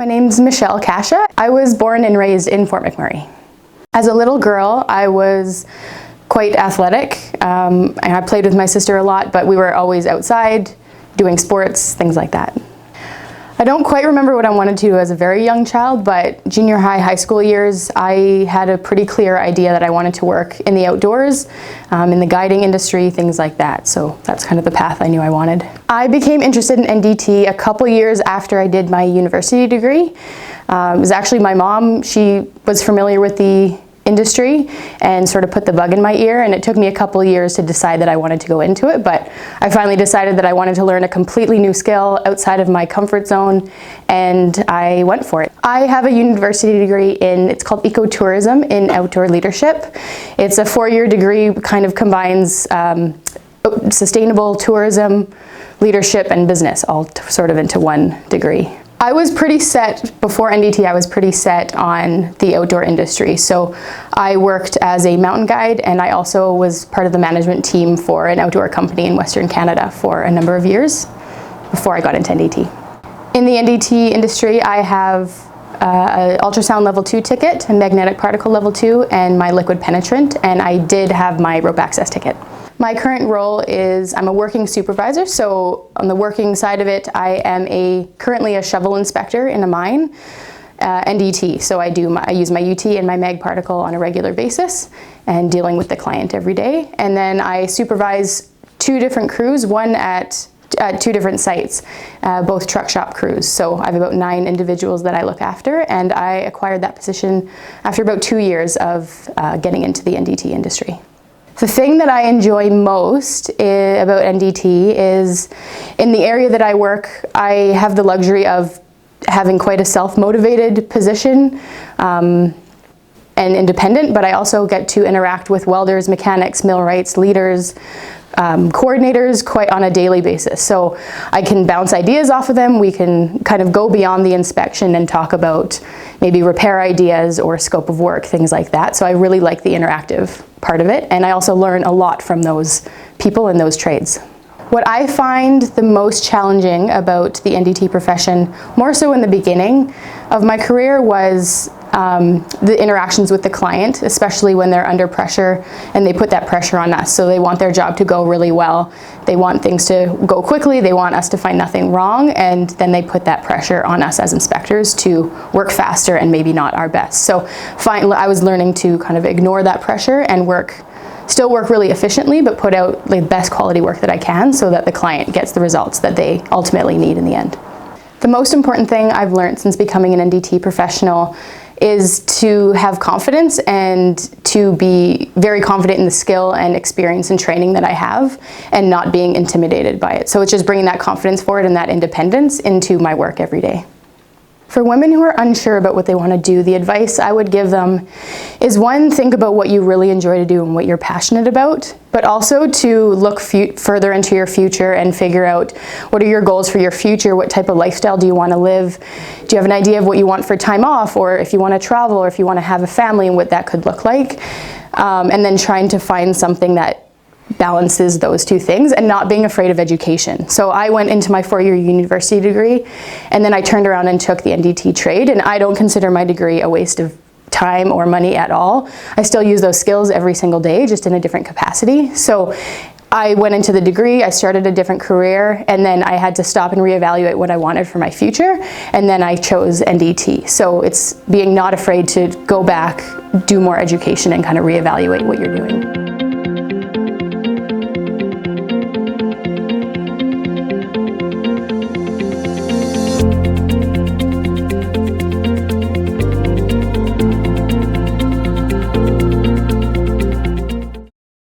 My name's Michelle Kasha. I was born and raised in Fort McMurray. As a little girl, I was quite athletic. I played with my sister a lot, but we were always outside doing sports, things like that. I don't quite remember what I wanted to do as a very young child, but junior high school years, I had a pretty clear idea that I wanted to work in the outdoors, in the guiding industry, things like that. So that's kind of the path I knew I wanted. I became interested in NDT a couple years after I did my university degree. It was actually my mom. She was familiar with the industry and sort of put the bug in my ear, and it took me a couple years to decide that I wanted to go into it, but I finally decided that I wanted to learn a completely new skill outside of my comfort zone, and I went for it. I have a university degree it's called ecotourism in outdoor leadership. It's a 4-year degree, kind of combines sustainable tourism, leadership, and business all sort of into one degree. I was pretty set, before NDT, I was pretty set on the outdoor industry. So I worked as a mountain guide, and I also was part of the management team for an outdoor company in Western Canada for a number of years before I got into NDT. In the NDT industry, I have an ultrasound level 2 ticket, a magnetic particle level 2, and my liquid penetrant, and I did have my rope access ticket. My current role is I'm a working supervisor, so on the working side of it, I am currently a shovel inspector in a mine, NDT. So I use my UT and my mag particle on a regular basis and dealing with the client every day. And then I supervise 2 different crews, one at 2 different sites, both truck shop crews. So I have about 9 individuals that I look after, and I acquired that position after about 2 years of getting into the NDT industry. The thing that I enjoy most about NDT is in the area that I work, I have the luxury of having quite a self-motivated position and independent, but I also get to interact with welders, mechanics, millwrights, leaders, coordinators quite on a daily basis. So I can bounce ideas off of them. We can kind of go beyond the inspection and talk about maybe repair ideas or scope of work, things like that. So I really like the interactive part of it, and I also learn a lot from those people in those trades. What I find the most challenging about the NDT profession, more so in the beginning of my career, was the interactions with the client, especially when they're under pressure and they put that pressure on us. So they want their job to go really well. They want things to go quickly. They want us to find nothing wrong, and then they put that pressure on us as inspectors to work faster and maybe not our best. So I was learning to kind of ignore that pressure and still work really efficiently, but put out the best quality work that I can so that the client gets the results that they ultimately need in the end. The most important thing I've learned since becoming an NDT professional is to have confidence and to be very confident in the skill and experience and training that I have and not being intimidated by it. So it's just bringing that confidence forward and that independence into my work every day. For women who are unsure about what they want to do, the advice I would give them is, 1, think about what you really enjoy to do and what you're passionate about, but also to look further into your future and figure out what are your goals for your future, what type of lifestyle do you want to live, do you have an idea of what you want for time off, or if you want to travel, or if you want to have a family and what that could look like, and then trying to find something that balances those 2 things and not being afraid of education. So I went into my 4-year university degree, and then I turned around and took the NDT trade, and I don't consider my degree a waste of time or money at all. I still use those skills every single day, just in a different capacity. So I went into the degree, I started a different career, and then I had to stop and reevaluate what I wanted for my future, and then I chose NDT. So it's being not afraid to go back, do more education, and kind of reevaluate what you're doing.